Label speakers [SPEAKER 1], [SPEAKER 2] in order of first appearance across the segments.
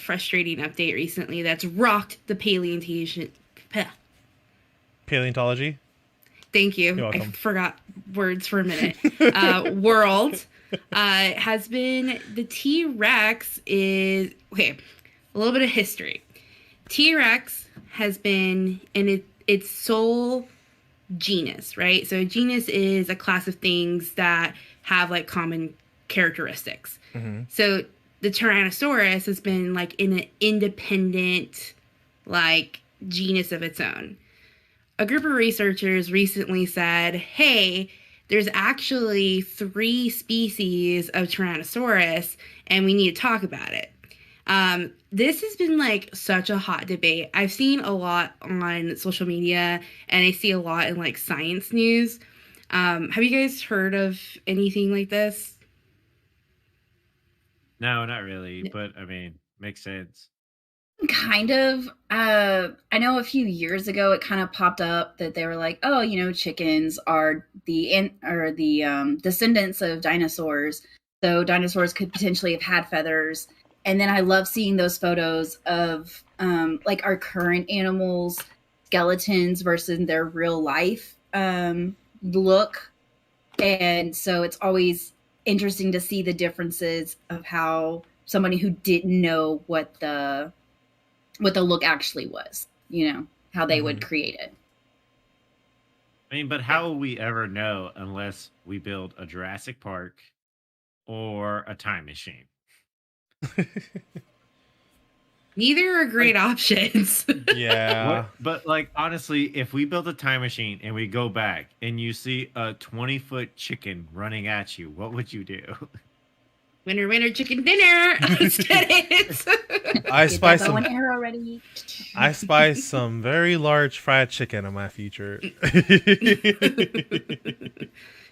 [SPEAKER 1] frustrating update recently that's rocked the
[SPEAKER 2] Paleontology.
[SPEAKER 1] Thank you.
[SPEAKER 2] You're
[SPEAKER 1] I
[SPEAKER 2] welcome.
[SPEAKER 1] forgot words for a minute. World has been the T Rex is okay. A little bit of history. T Rex has been in its sole genus, right? So a genus is a class of things that have like common characteristics.
[SPEAKER 2] Mm-hmm.
[SPEAKER 1] So the Tyrannosaurus has been like in an independent like genus of its own. A group of researchers recently said, hey, there's actually 3 species of Tyrannosaurus and we need to talk about it. This has been like such a hot debate. I've seen a lot on social media and I see a lot in like science news. Have you guys heard of anything like this?
[SPEAKER 3] No, not really, but I mean, makes sense.
[SPEAKER 4] Kind of. I know a few years ago it kind of popped up that they were like, oh, chickens are the descendants of dinosaurs. So dinosaurs could potentially have had feathers. And then I love seeing those photos of like our current animals, skeletons versus their real life look. And so it's always interesting to see the differences of how somebody who didn't know what the look actually was, how they would create it.
[SPEAKER 3] I mean, but how will we ever know unless we build a Jurassic Park or a time machine?
[SPEAKER 1] Neither are great options.
[SPEAKER 2] Yeah.
[SPEAKER 3] But like honestly, if we build a time machine and we go back and you see a 20-foot chicken running at you, what would you do?
[SPEAKER 1] Winner, winner, chicken dinner. Let's get it.
[SPEAKER 2] I spy
[SPEAKER 4] Get that bow
[SPEAKER 2] some.
[SPEAKER 4] and arrow ready.
[SPEAKER 2] I spy some very large fried chicken in my future.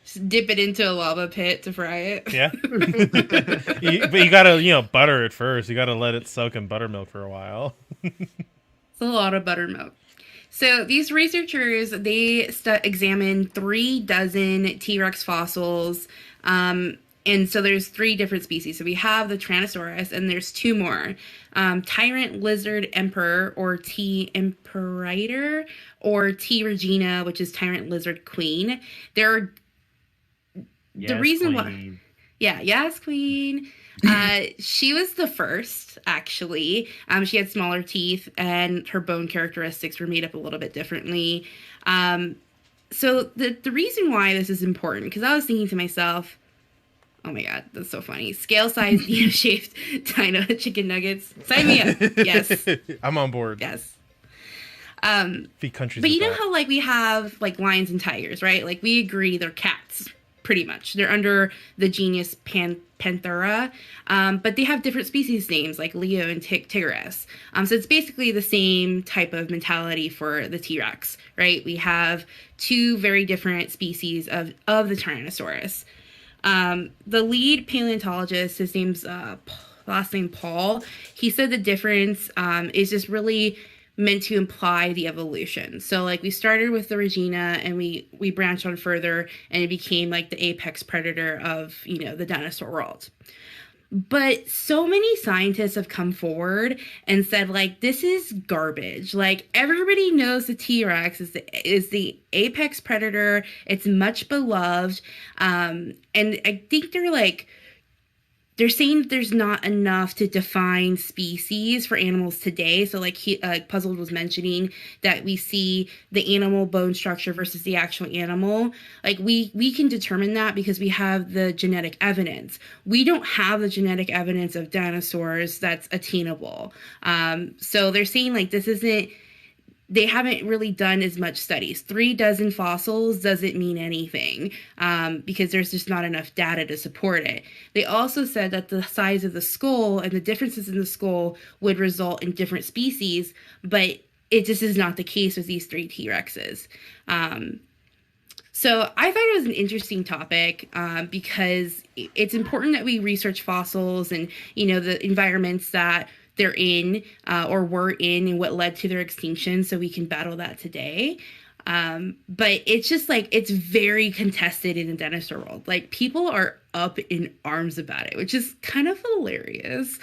[SPEAKER 1] Just dip it into a lava pit to fry it.
[SPEAKER 2] Yeah. But you gotta, butter it first. You gotta let it soak in buttermilk for a while.
[SPEAKER 1] It's a lot of buttermilk. So these researchers, they examined 3 dozen T-Rex fossils. And so there's 3 different species. So we have the Tyrannosaurus, and there's 2 more. Tyrant lizard emperor, or T. imperator, or T. regina, which is tyrant lizard queen. There are the reason why. Yeah, yes, queen. She was the first, actually. She had smaller teeth, and her bone characteristics were made up a little bit differently. So the reason why this is important, because I was thinking to myself, oh my god, that's so funny. Scale-sized, shaped dino chicken nuggets. Sign me up. Yes.
[SPEAKER 2] I'm on board.
[SPEAKER 1] Yes.
[SPEAKER 2] Feed countries.
[SPEAKER 1] But you know how like we have like lions and tigers, right? Like we agree they're cats, pretty much. They're under the genus Panthera, but they have different species names like Leo and Tigris. So it's basically the same type of mentality for the T-Rex, right? We have 2 very different species of the Tyrannosaurus. The lead paleontologist, his name's last name Paul, he said the difference is just really meant to imply the evolution. So like we started with the Regina and we branched on further and it became like the apex predator of, the dinosaur world. But so many scientists have come forward and said, like, this is garbage. Like, everybody knows the T-Rex is the apex predator. It's much beloved. And I think they're saying that there's not enough to define species for animals today. So like Puzzled was mentioning that we see the animal bone structure versus the actual animal. Like we can determine that because we have the genetic evidence. We don't have the genetic evidence of dinosaurs that's attainable. So they're saying like they haven't really done as much studies. 3 dozen fossils doesn't mean anything because there's just not enough data to support it. They also said that the size of the skull and the differences in the skull would result in different species, but it just is not the case with these 3 T-Rexes. So I thought it was an interesting topic because it's important that we research fossils and, the environments that they're in or were in and what led to their extinction so we can battle that today. But it's just like, it's very contested in the dinosaur world. Like people are up in arms about it, which is kind of hilarious.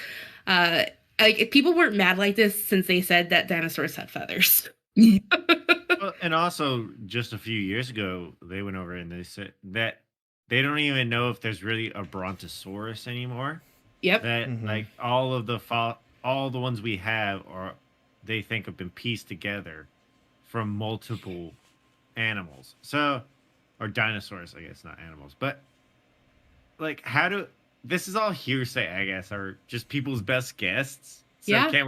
[SPEAKER 1] I like if people weren't mad like this since they said that dinosaurs had feathers.
[SPEAKER 3] Well, and also, just a few years ago, they went over and they said that they don't even know if there's really a Brontosaurus anymore.
[SPEAKER 1] Yep.
[SPEAKER 3] That like all the ones we have are they think have been pieced together from multiple animals. So, or dinosaurs, I guess, not animals. But like, this is all hearsay, I guess, or just people's best guesses. So
[SPEAKER 1] Yeah.
[SPEAKER 3] can't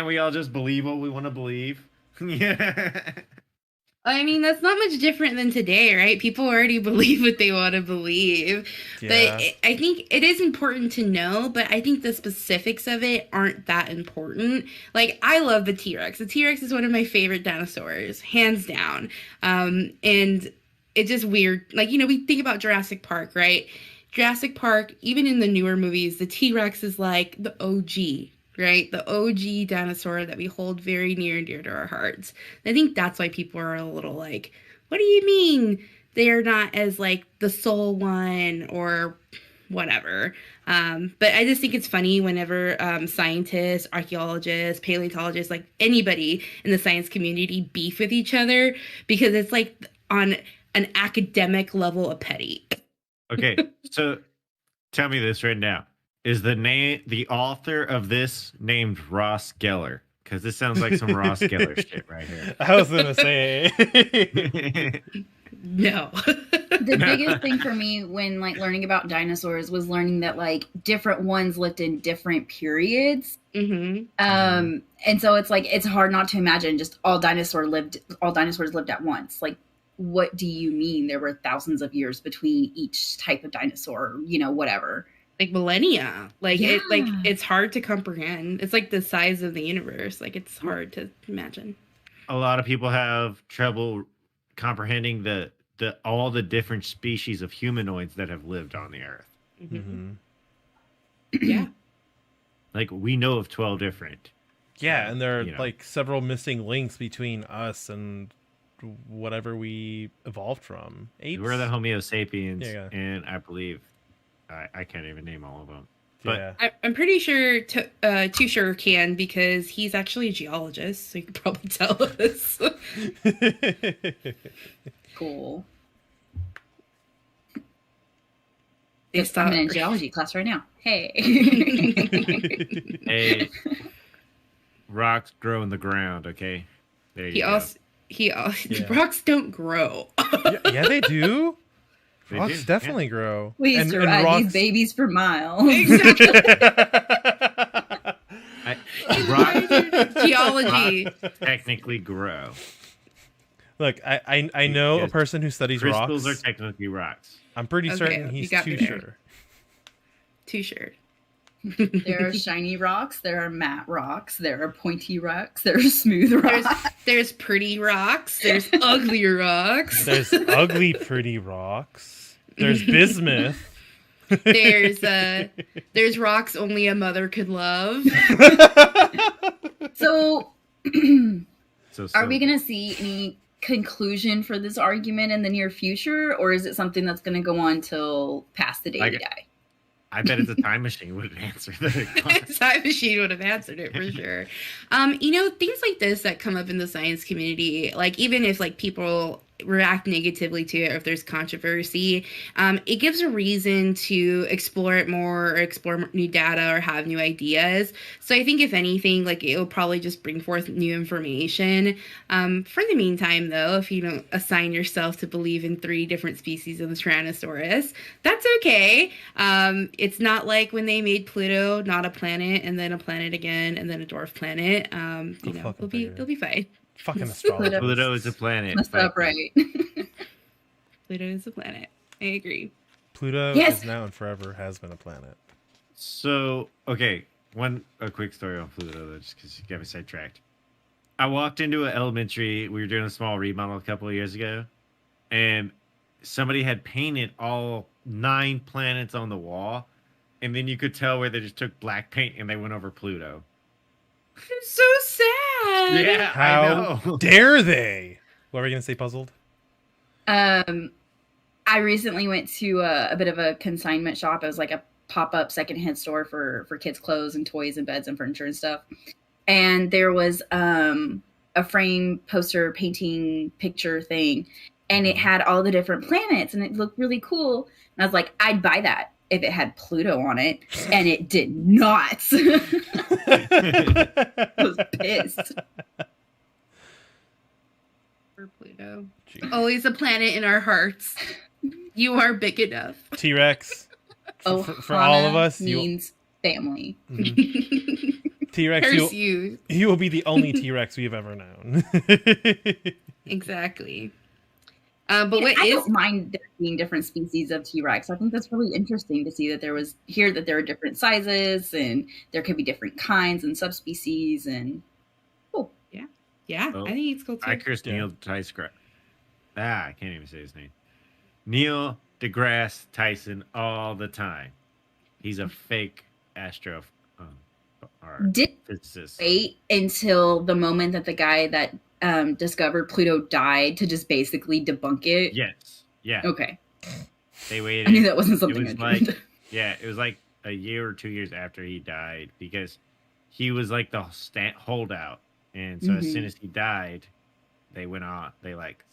[SPEAKER 3] we all just believe what we want to believe? Yeah.
[SPEAKER 1] I mean, that's not much different than today, right? People already believe what they want to believe.
[SPEAKER 2] Yeah.
[SPEAKER 1] But I think it is important to know, but I think the specifics of it aren't that important. Like, I love the T-Rex. The T-Rex is one of my favorite dinosaurs, hands down. And it's just weird. Like, we think about Jurassic Park, right? Jurassic Park, even in the newer movies, the T-Rex is like the OG, right? The OG dinosaur that we hold very near and dear to our hearts. And I think that's why people are a little like, what do you mean they're not as like the sole one or whatever? But I just think it's funny whenever scientists, archaeologists, paleontologists, like anybody in the science community beef with each other, because it's like on an academic level of petty.
[SPEAKER 3] Okay, so tell me this right now. Is the author of this named Ross Geller? Because this sounds like some Ross Geller shit right here.
[SPEAKER 2] I was gonna say.
[SPEAKER 1] No.
[SPEAKER 4] The biggest thing for me when like learning about dinosaurs was learning that like different ones lived in different periods.
[SPEAKER 1] Mm-hmm.
[SPEAKER 4] And so it's like it's hard not to imagine just all dinosaurs lived at once. Like, what do you mean there were thousands of years between each type of dinosaur, whatever.
[SPEAKER 1] Like millennia. Like
[SPEAKER 4] Yeah.
[SPEAKER 1] it's hard to comprehend. It's like the size of the universe. Like it's hard to imagine.
[SPEAKER 3] A lot of people have trouble comprehending all the different species of humanoids that have lived on the Earth.
[SPEAKER 2] Mm-hmm.
[SPEAKER 1] Yeah.
[SPEAKER 3] Like we know of 12 different.
[SPEAKER 2] Yeah, and there are
[SPEAKER 3] You know.
[SPEAKER 2] like several missing links between us and whatever we evolved from. Apes?
[SPEAKER 3] We're the Homo sapiens,
[SPEAKER 2] Yeah.
[SPEAKER 3] and I believe I can't even name all of them. But
[SPEAKER 2] Yeah.
[SPEAKER 1] I'm pretty sure Too Sure can, because he's actually a geologist, so you could probably tell us.
[SPEAKER 4] Cool.
[SPEAKER 1] Based
[SPEAKER 4] I'm in
[SPEAKER 1] on
[SPEAKER 4] a geology class right now. Hey.
[SPEAKER 3] hey, rocks grow in the ground. Okay, there you go.
[SPEAKER 2] Yeah.
[SPEAKER 1] Rocks don't grow.
[SPEAKER 2] Yeah, they do.
[SPEAKER 3] They
[SPEAKER 2] Rocks
[SPEAKER 3] do,
[SPEAKER 2] definitely grow.
[SPEAKER 4] We used to ride
[SPEAKER 2] rocks...
[SPEAKER 4] these babies for miles.
[SPEAKER 1] Exactly.
[SPEAKER 3] Rocks
[SPEAKER 1] Geology.
[SPEAKER 3] technically grow.
[SPEAKER 2] Look, I know a
[SPEAKER 3] Yes.
[SPEAKER 2] person who studies
[SPEAKER 3] Crystals
[SPEAKER 2] rocks.
[SPEAKER 3] are technically rocks.
[SPEAKER 2] I'm pretty
[SPEAKER 1] Okay,
[SPEAKER 2] certain
[SPEAKER 1] you
[SPEAKER 2] he's
[SPEAKER 1] got
[SPEAKER 2] too
[SPEAKER 1] me there.
[SPEAKER 2] sure.
[SPEAKER 1] Too Sure.
[SPEAKER 4] There are shiny rocks, there are matte rocks, there are pointy rocks, there are smooth rocks.
[SPEAKER 1] There's pretty rocks. There's ugly rocks.
[SPEAKER 2] There's ugly, pretty rocks. There's bismuth.
[SPEAKER 1] There's rocks only a mother could love.
[SPEAKER 4] So,
[SPEAKER 3] So
[SPEAKER 4] are we going to see any conclusion for this argument in the near future, or is it something that's going to go on till past the day we die?
[SPEAKER 3] I bet it's a time machine would answer the
[SPEAKER 1] Time Machine would have answered it for sure. Things like this that come up in the science community, like even if like people react negatively to it or if there's controversy, it gives a reason to explore it more or explore new data or have new ideas. So I think if anything, like it will probably just bring forth new information. For the meantime, though, if you don't assign yourself to believe in 3 different species of the Tyrannosaurus, that's okay. It's not like when they made Pluto not a planet and then a planet again and then a dwarf planet. It'll be fine.
[SPEAKER 2] Fucking astrologers.
[SPEAKER 3] Pluto is a planet.
[SPEAKER 4] That's upright.
[SPEAKER 1] Pluto is a planet. I agree.
[SPEAKER 2] Pluto
[SPEAKER 4] Yes.
[SPEAKER 2] is now and forever has been a planet.
[SPEAKER 3] So, okay, a quick story on Pluto, though, just because you got me sidetracked. I walked into an elementary. We were doing a small remodel a couple of years ago, and somebody had painted all 9 planets on the wall, and then you could tell where they just took black paint and they went over Pluto.
[SPEAKER 1] It's so sad.
[SPEAKER 3] Yeah, I
[SPEAKER 2] How
[SPEAKER 3] know.
[SPEAKER 2] dare they? What were you gonna say? Puzzled?
[SPEAKER 4] I recently went to a bit of a consignment shop. It was like a pop-up secondhand store for kids' clothes and toys and beds and furniture and stuff. And there was a frame poster painting picture thing, and it had all the different planets, and it looked really cool. And I was like, I'd buy that if it had Pluto on it, and it did not. I was pissed.
[SPEAKER 1] For Pluto.
[SPEAKER 2] Jeez.
[SPEAKER 1] Always a planet in our hearts. You are big enough.
[SPEAKER 2] T-Rex.
[SPEAKER 4] Oh,
[SPEAKER 2] For all of us,
[SPEAKER 4] means family.
[SPEAKER 2] T-Rex,
[SPEAKER 1] Curse you.
[SPEAKER 2] you will be the only T-Rex we have ever known.
[SPEAKER 1] Exactly. But what
[SPEAKER 4] I
[SPEAKER 1] is
[SPEAKER 4] don't mind there being different species of T-Rex. I think that's really interesting to see that there are different sizes and there could be different kinds and subspecies and
[SPEAKER 1] yeah,
[SPEAKER 3] Oh,
[SPEAKER 1] I think it's cool too.
[SPEAKER 3] I cursed Neil deGrasse. I can't even say his name. Neil deGrasse Tyson all the time. He's a fake
[SPEAKER 4] Did
[SPEAKER 3] physicist.
[SPEAKER 4] wait until the moment that the guy that discovered Pluto died to just basically debunk it.
[SPEAKER 3] Yes. Yeah.
[SPEAKER 4] Okay.
[SPEAKER 3] They waited.
[SPEAKER 4] I knew that wasn't something
[SPEAKER 3] It was
[SPEAKER 4] I did.
[SPEAKER 3] like, yeah, it was like a year or 2 years after he died because he was like the holdout. And so as soon as he died, they went on. They like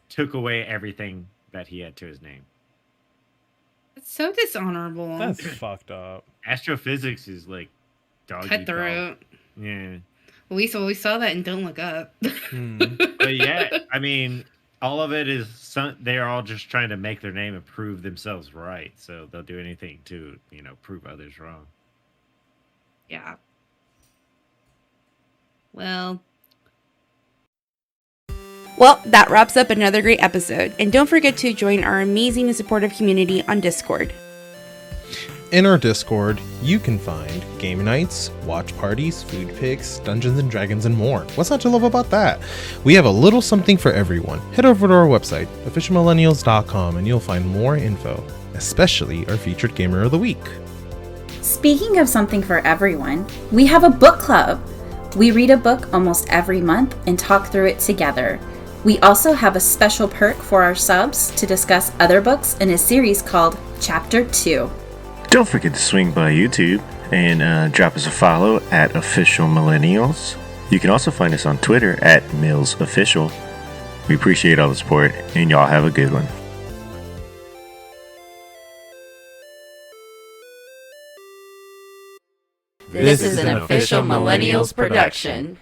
[SPEAKER 3] took away everything that he had to his name.
[SPEAKER 1] It's so dishonorable.
[SPEAKER 2] That's fucked up.
[SPEAKER 3] Astrophysics is like dog eat dog.
[SPEAKER 1] Cutthroat.
[SPEAKER 3] Yeah.
[SPEAKER 1] Well, we saw that and Don't Look Up.
[SPEAKER 3] But yeah, I mean, all of it is they're all just trying to make their name and prove themselves right. So they'll do anything to, prove others wrong.
[SPEAKER 1] Yeah. Well, that wraps up another great episode. And don't forget to join our amazing and supportive community on Discord.
[SPEAKER 5] In our Discord, you can find game nights, watch parties, food pics, Dungeons and Dragons, and more. What's not to love about that? We have a little something for everyone. Head over to our website, officialmillennials.com, and you'll find more info, especially our featured gamer of the week.
[SPEAKER 4] Speaking of something for everyone, we have a book club. We read a book almost every month and talk through it together. We also have a special perk for our subs to discuss other books in a series called Chapter 2.
[SPEAKER 6] Don't forget to swing by YouTube and drop us a follow at Official Millennials. You can also find us on Twitter at MillsOfficial. We appreciate all the support, and y'all have a good one.
[SPEAKER 7] This is an Official Millennials production.